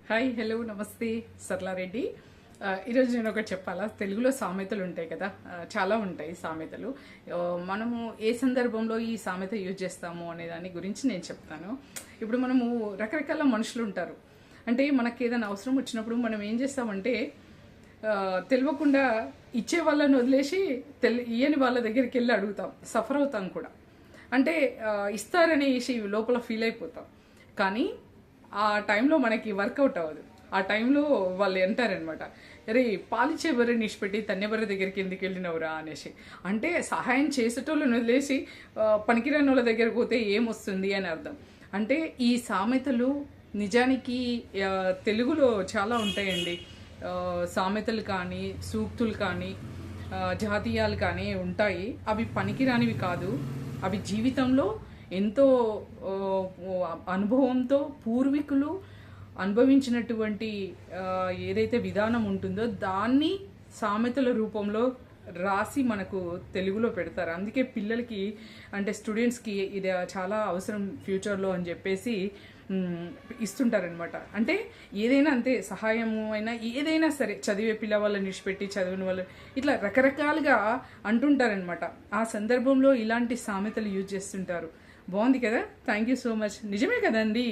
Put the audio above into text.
Hi hello నమస్తే సర్లారెడ్డి. ఈరోజు నేను ఒకటి చెప్పాలా. తెలుగులో సామెతలు ఉంటాయి కదా, చాలా ఉంటాయి సామెతలు. మనము ఏ సందర్భంలో ఈ సామెత యూజ్ చేస్తాము అనే దాని గురించి నేను చెప్తాను. ఇప్పుడు మనము రకరకాల మనుషులు ఉంటారు. అంటే మనకి ఏదైనా అవసరం వచ్చినప్పుడు మనం ఏం చేస్తామంటే తెలియకుండా ఇచ్చే వాళ్ళని వదిలేసి ఇయ్యని వాళ్ళ దగ్గరికి వెళ్ళి అడుగుతాం, సఫర్ అవుతాం కూడా. అంటే ఇస్తారనేసి లోపల ఫీల్ అయిపోతాం. కానీ ఆ టైంలో మనకి వర్కౌట్ అవ్వదు. ఆ టైంలో వాళ్ళు అంటారనమాట, అరే పాలిచ్చే బర్రెని నిష్పెట్టి తన్నెబర్రె దగ్గరికి ఎందుకు వెళ్ళినవురా అనేసి. అంటే సహాయం చేసేటోళ్ళని వదిలేసి పనికిరాని వాళ్ళ దగ్గరికి పోతే ఏమొస్తుంది అని అర్థం. అంటే ఈ సామెతలు నిజానికి తెలుగులో చాలా ఉంటాయండి. సామెతలు కానీ సూక్తులు కానీ జాతీయాలు కానీ ఉంటాయి. అవి పనికిరానివి కాదు. అవి జీవితంలో ఎంతో అనుభవంతో పూర్వీకులు అనుభవించినటువంటి ఏదైతే విధానం ఉంటుందో దాన్ని సామెతల రూపంలో రాసి మనకు తెలుగులో పెడతారు. అందుకే పిల్లలకి అంటే స్టూడెంట్స్కి ఇది చాలా అవసరం ఫ్యూచర్లో అని చెప్పేసి ఇస్తుంటారనమాట. అంటే ఏదైనా అంతే, సహాయము అయినా ఏదైనా సరే, చదివే పిల్లవాళ్ళని విడిచిపెట్టి చదివిన వాళ్ళు ఇట్లా రకరకాలుగా అంటుంటారనమాట. ఆ సందర్భంలో ఇలాంటి సామెతలు యూజ్ చేస్తుంటారు. బాగుంది కదా. Thank you so much. నిజమే కదండి.